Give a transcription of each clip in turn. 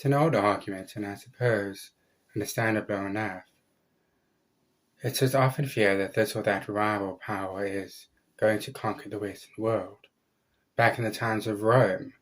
It's an old argument, and I suppose understandable enough. It is often feared that this or that rival power is going to conquer the Western world. Back in the times of Rome,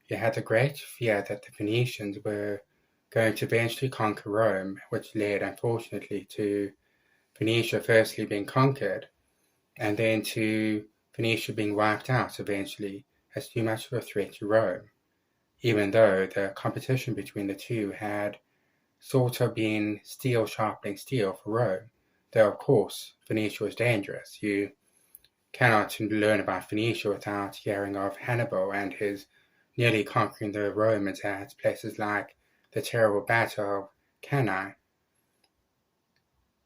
you had the great fear that the Phoenicians were going to eventually conquer Rome, which led, unfortunately, to Phoenicia firstly being conquered, and then to Phoenicia being wiped out eventually as too much of a threat to Rome, even though the competition between the two had sort of been steel sharpening steel for Rome, though of course Phoenicia was dangerous. You cannot learn about Phoenicia without hearing of Hannibal and his nearly conquering the Romans at places like the terrible Battle of Cannae.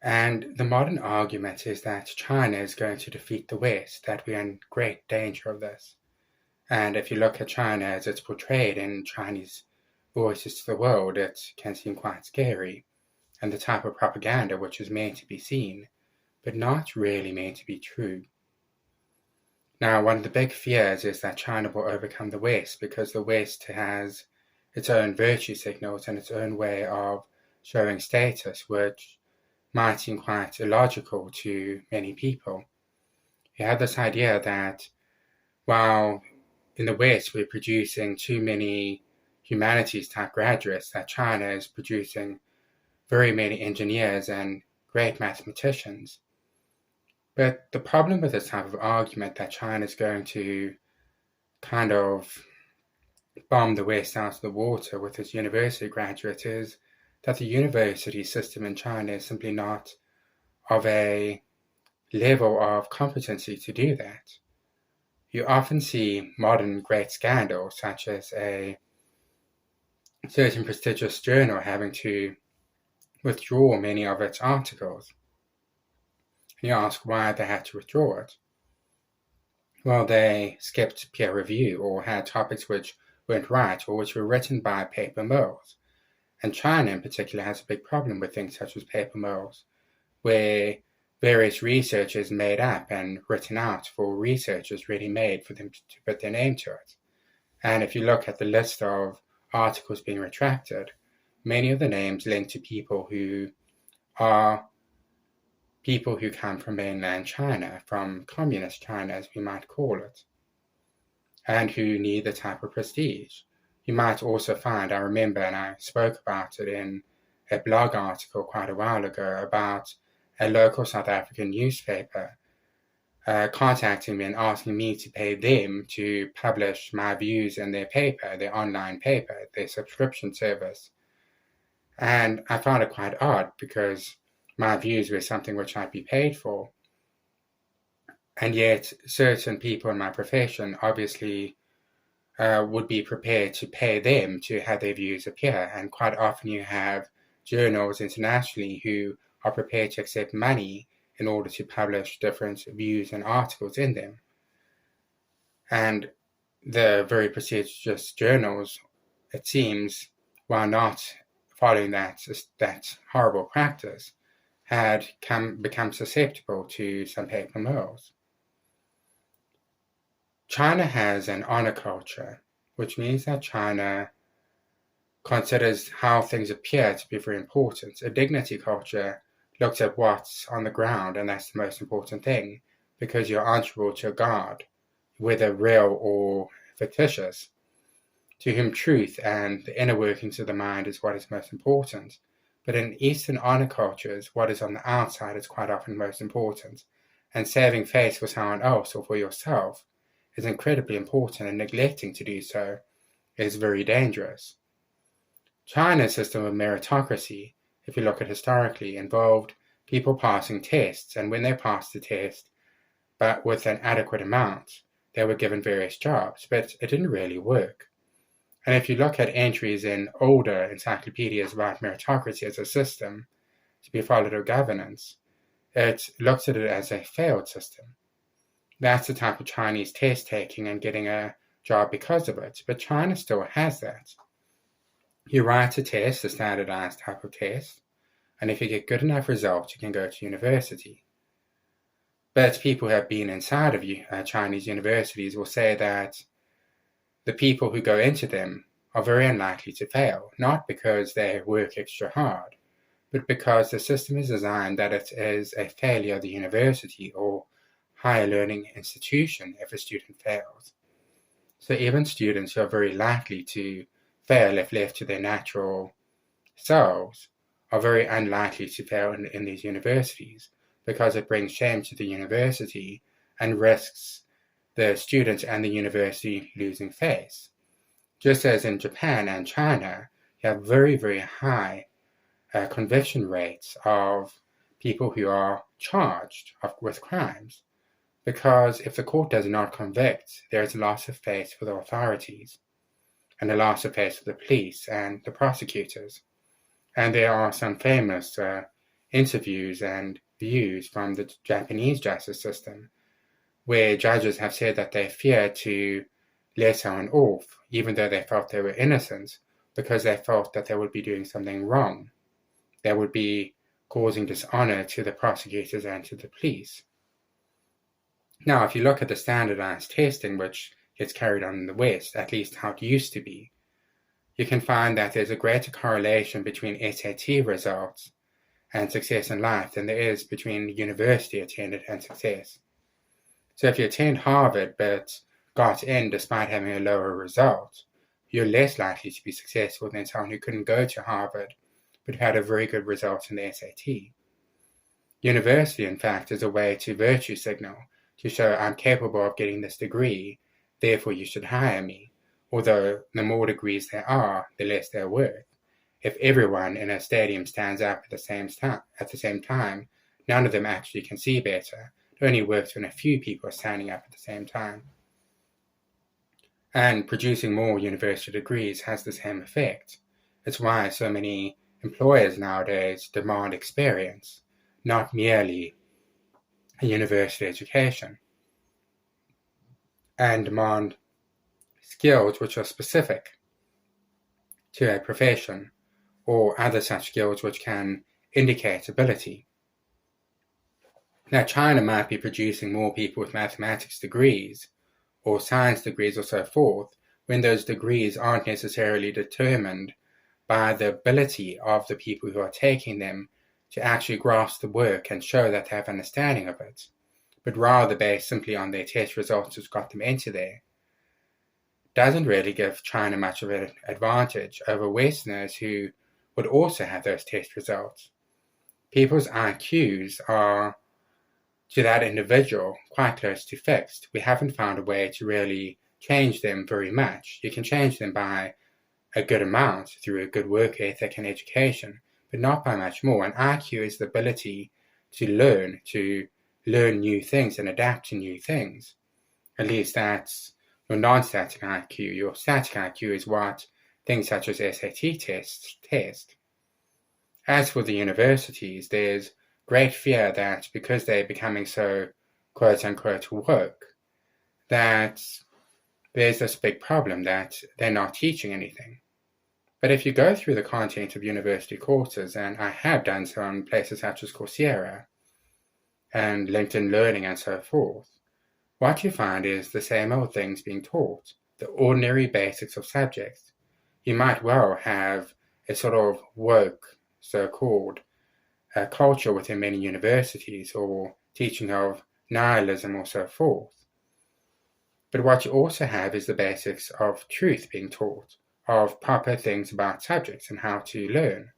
And the modern argument is that China is going to defeat the West, that we are in great danger of this. And if you look at China as it's portrayed in Chinese voices to the world, it can seem quite scary, and the type of propaganda which is meant to be seen, but not really meant to be true. Now, one of the big fears is that China will overcome the West because the West has its own virtue signals and its own way of showing status, which might seem quite illogical to many people. You have this idea that while in the West we're producing too many humanities type graduates, that China is producing very many engineers and great mathematicians. But the problem with this type of argument that China is going to kind of bomb the West out of the water with its university graduates is that the university system in China is simply not of a level of competency to do that. You often see modern great scandals, such as a certain prestigious journal having to withdraw many of its articles. And you ask why they had to withdraw it. Well, they skipped peer review or had topics which weren't right or which were written by paper mills. And China in particular has a big problem with things such as paper mills, where various research is made up and written out for researchers ready made for them to put their name to it. And if you look at the list of articles being retracted, many of the names link to people who come from mainland China, from communist China as we might call it, and who need the type of prestige. You might also find, I remember, and I spoke about it in a blog article quite a while ago, about a local South African newspaper contacting me and asking me to pay them to publish my views in their paper, their online paper, their subscription service. And I found it quite odd because my views were something which I'd be paid for. And yet certain people in my profession obviously would be prepared to pay them to have their views appear. And quite often you have journals internationally who are prepared to accept money in order to publish different views and articles in them. And the very prestigious journals, it seems, while not following that horrible practice, had become susceptible to some paper mills. China has an honor culture, which means that China considers how things appear to be very important. A dignity culture looks at what's on the ground, and that's the most important thing, because you're answerable to a God, whether real or fictitious, to whom truth and the inner workings of the mind is what is most important. But in Eastern honor cultures, what is on the outside is quite often most important, and saving face for someone else or for yourself is incredibly important, and neglecting to do so is very dangerous. China's system of meritocracy, if you look at historically, involved people passing tests, and when they passed the test, but with an adequate amount, they were given various jobs, but it didn't really work. And if you look at entries in older encyclopedias about meritocracy as a system to be followed or governance, it looks at it as a failed system. That's the type of Chinese test taking and getting a job because of it, but China still has that. You write a test, a standardized type of test, and if you get good enough results, you can go to university. But people who have been inside of Chinese universities will say that the people who go into them are very unlikely to fail, not because they work extra hard, but because the system is designed that it is a failure of the university or higher learning institution if a student fails. So even students who are very likely to fail if left to their natural selves are very unlikely to fail in these universities, because it brings shame to the university and risks the students and the university losing face. Just as in Japan and China, you have very, very high conviction rates of people who are charged with crimes, because if the court does not convict, there is a loss of faith for the authorities and a loss of faith for the police and the prosecutors. And there are some famous interviews and views from the Japanese justice system where judges have said that they fear to let someone off, even though they felt they were innocent, because they felt that they would be doing something wrong. They would be causing dishonor to the prosecutors and to the police. Now, if you look at the standardized testing which gets carried on in the West, at least how it used to be, you can find that there's a greater correlation between SAT results and success in life than there is between university attended and success. So if you attend Harvard but got in despite having a lower result, you're less likely to be successful than someone who couldn't go to Harvard but had a very good result in the SAT. University, in fact, is a way to virtue signal, to show I'm capable of getting this degree, therefore you should hire me. Although the more degrees there are, the less they're worth. If everyone in a stadium stands up at the same time, none of them actually can see better. It only works when a few people are standing up at the same time. And producing more university degrees has the same effect. It's why so many employers nowadays demand experience, not merely a university education, and demand skills which are specific to a profession, or other such skills which can indicate ability. Now, China might be producing more people with mathematics degrees or science degrees or so forth, when those degrees aren't necessarily determined by the ability of the people who are taking them to actually grasp the work and show that they have understanding of it, but rather based simply on their test results which got them into there. Doesn't really give China much of an advantage over Westerners who would also have those test results. People's IQs are, to that individual, quite close to fixed. We haven't found a way to really change them very much. You can change them by a good amount through a good work ethic and education, but not by much more. And IQ is the ability to learn new things and adapt to new things. At least that's your non-static IQ. Your static IQ is what things such as SAT tests test. As for the universities, there's great fear that because they're becoming so quote-unquote woke, that there's this big problem that they're not teaching anything. But if you go through the content of university courses, and I have done so on places such as Coursera and LinkedIn Learning and so forth, what you find is the same old things being taught, the ordinary basics of subjects. You might well have a sort of woke, so-called, culture within many universities, or teaching of nihilism or so forth. But what you also have is the basics of truth being taught, of proper things about subjects and how to learn.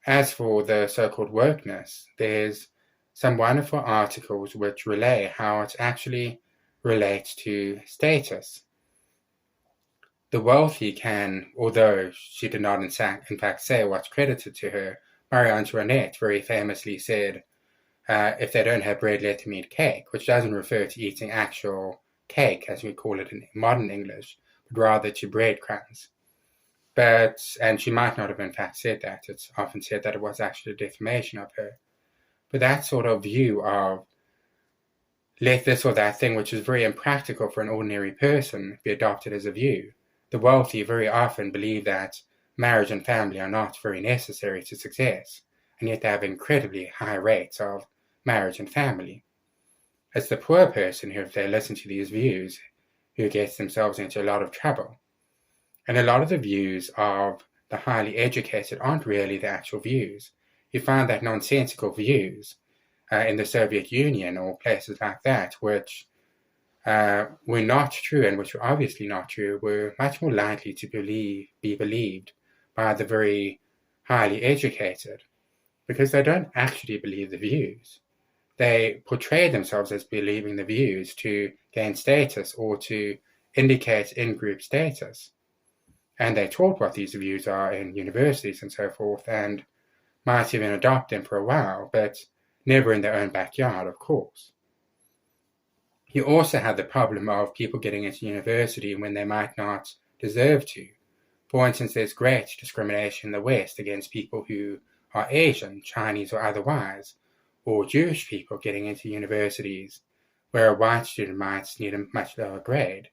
As for the so-called wokeness, there's some wonderful articles which relay how it actually relates to status. The wealthy can, although she did not in fact say what's credited to her, Marie Antoinette very famously said, if they don't have bread, let them eat cake, which doesn't refer to eating actual cake, as we call it in modern English, but rather to breadcrumbs. And she might not have in fact said that. It's often said that it was actually a defamation of her. But that sort of view of let this or that thing, which is very impractical for an ordinary person, be adopted as a view. The wealthy very often believe that marriage and family are not very necessary to success, and yet they have incredibly high rates of marriage and family. It's the poor person who, if they listen to these views, who gets themselves into a lot of trouble. And a lot of the views of the highly educated aren't really the actual views. You find that nonsensical views in the Soviet Union or places like that, which were not true and which were obviously not true, were much more likely to be believed by the very highly educated, because they don't actually believe the views. They portray themselves as believing the views to gain status or to indicate in-group status. And they're taught what these views are in universities and so forth, and might even adopt them for a while, but never in their own backyard, of course. You also have the problem of people getting into university when they might not deserve to. For instance, there's great discrimination in the West against people who are Asian, Chinese, or otherwise, or Jewish people getting into universities, where a white student might need a much lower grade.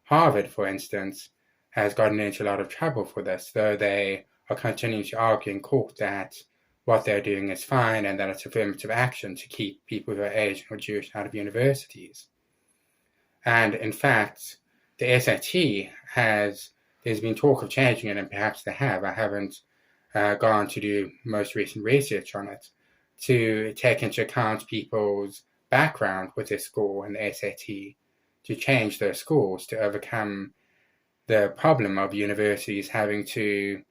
Harvard, for instance, has gotten into a lot of trouble for this, though they are continuing to argue in court that what they're doing is fine and that it's affirmative action to keep people who are Asian or Jewish out of universities. And in fact, the SAT there's been talk of changing it, and perhaps they have. I haven't gone to do most recent research on it, to take into account people's background with their score and the SAT, to change their scores to overcome the problem of universities having to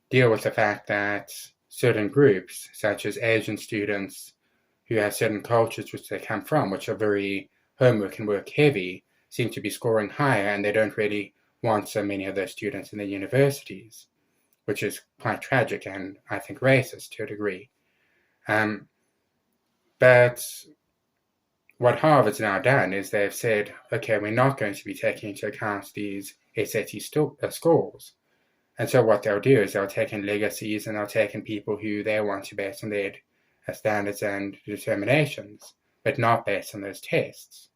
deal with the fact that certain groups, such as Asian students who have certain cultures which they come from, which are very homework and work heavy, seem to be scoring higher, and they don't really want so many of those students in their universities, which is quite tragic and I think racist to a degree. But what Harvard's now done is they've said, okay, we're not going to be taking into account these SAT scores. And so what they'll do is they'll take in legacies and they'll take in people who they want to base on their standards and determinations, but not based on those tests.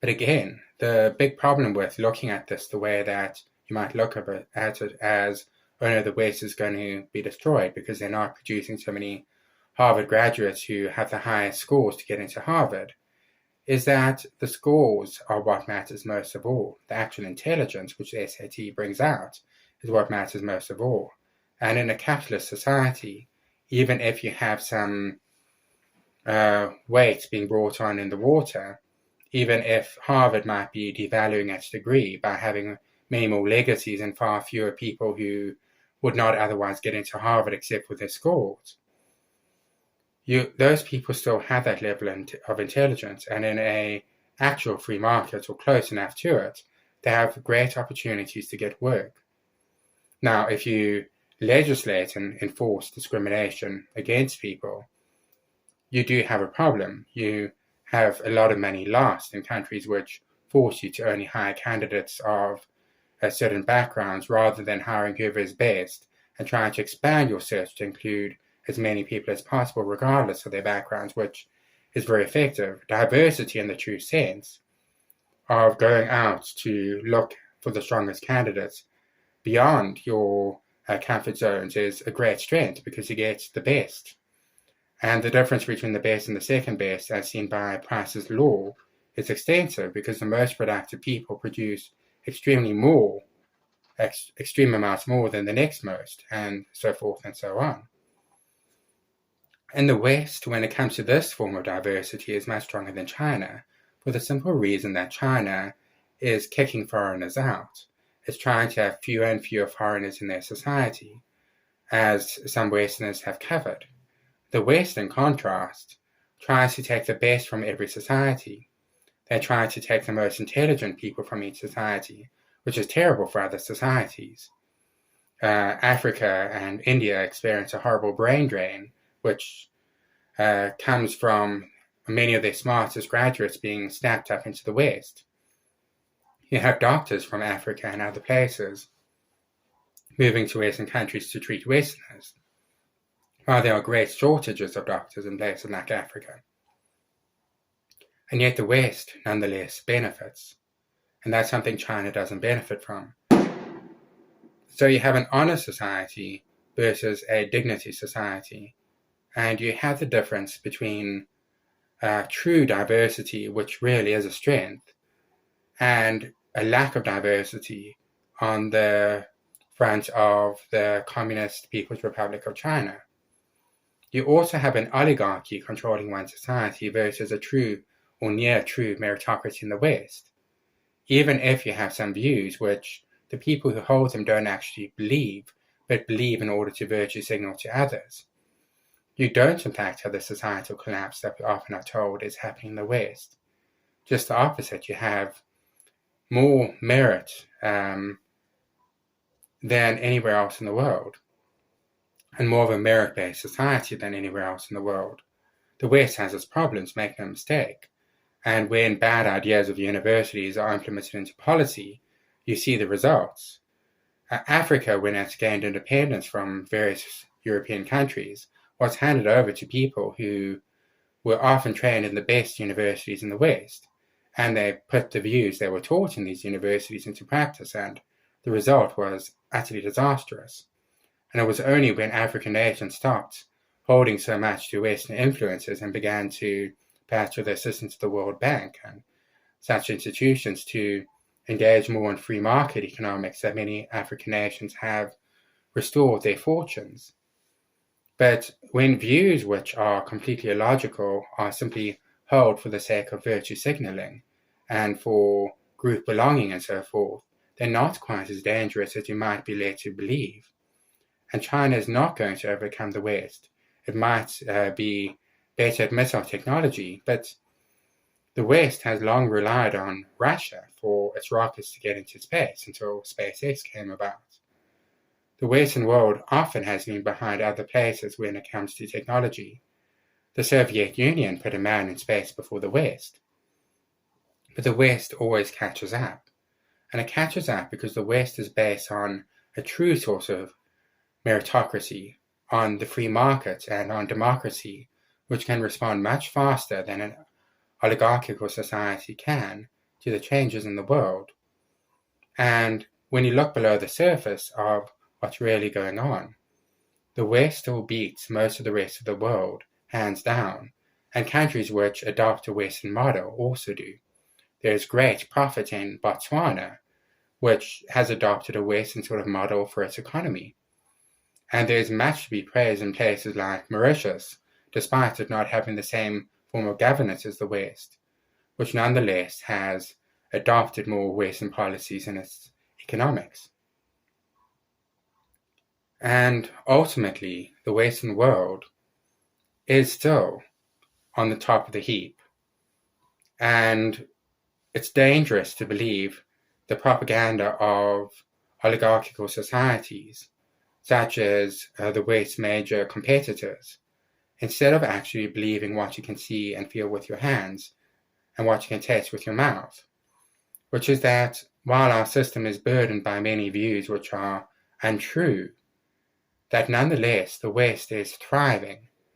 But again, the big problem with looking at this the way that you might look at it as, oh no, the West is going to be destroyed because they're not producing so many Harvard graduates who have the highest scores to get into Harvard, is that the scores are what matters most of all. The actual intelligence which the SAT brings out is what matters most of all. And in a capitalist society, even if you have some weight being brought on in the water, even if Harvard might be devaluing its degree by having many more legacies and far fewer people who would not otherwise get into Harvard except with their scores, those people still have that level of intelligence, and in an actual free market or close enough to it, they have great opportunities to get work. Now, if you legislate and enforce discrimination against people, you do have a problem. You have a lot of money lost in countries which force you to only hire candidates of certain backgrounds rather than hiring whoever is best and trying to expand your search to include as many people as possible regardless of their backgrounds, which is very effective. Diversity in the true sense of going out to look for the strongest candidates beyond your comfort zones is a great strength because you get the best. And the difference between the best and the second best, as seen by Price's law, is extensive because the most productive people produce extreme amounts more than the next most, and so forth and so on. And the West, when it comes to this form of diversity, is much stronger than China, for the simple reason that China is kicking foreigners out. It's trying to have fewer and fewer foreigners in their society, as some Westerners have covered. The West, in contrast, tries to take the best from every society. They try to take the most intelligent people from each society, which is terrible for other societies. Africa and India experience a horrible brain drain, which comes from many of their smartest graduates being snapped up into the West. You have doctors from Africa and other places moving to Western countries to treat Westerners, while there are great shortages of doctors in places like Africa. And yet the West, nonetheless, benefits. And that's something China doesn't benefit from. So you have an honor society versus a dignity society. And you have the difference between true diversity, which really is a strength, and a lack of diversity on the front of the Communist People's Republic of China. You also have an oligarchy controlling one society versus a true or near true meritocracy in the West. Even if you have some views which the people who hold them don't actually believe, but believe in order to virtue signal to others, you don't in fact have the societal collapse that we often are told is happening in the West. Just the opposite, you have more merit than anywhere else in the world, and more of a merit-based society than anywhere else in the world. The West has its problems, make no mistake, and when bad ideas of universities are implemented into policy, you see the results. Africa, when it gained independence from various European countries, was handed over to people who were often trained in the best universities in the West, and they put the views they were taught in these universities into practice, and the result was utterly disastrous. And it was only when African nations stopped holding so much to Western influences and began to, perhaps with the assistance of the World Bank and such institutions, to engage more in free market economics, that many African nations have restored their fortunes. But when views which are completely illogical are simply held for the sake of virtue signaling and for group belonging and so forth, they're not quite as dangerous as you might be led to believe. And China is not going to overcome the West. It might be better at missile technology, but the West has long relied on Russia for its rockets to get into space until SpaceX came about. The Western world often has been behind other places when it comes to technology. The Soviet Union put a man in space before the West. But the West always catches up. And it catches up because the West is based on a true source of meritocracy, on the free market and on democracy, which can respond much faster than an oligarchical society can to the changes in the world. And when you look below the surface of what's really going on, the West still beats most of the rest of the world, hands down, and countries which adopt a Western model also do. There's great profit in Botswana, which has adopted a Western sort of model for its economy. And there's much to be praised in places like Mauritius, despite it not having the same form of governance as the West, which nonetheless has adopted more Western policies in its economics. And ultimately, the Western world is still on the top of the heap. And it's dangerous to believe the propaganda of oligarchical societies, such as the West's major competitors, instead of actually believing what you can see and feel with your hands and what you can taste with your mouth, which is that while our system is burdened by many views which are untrue, that nonetheless the West is thriving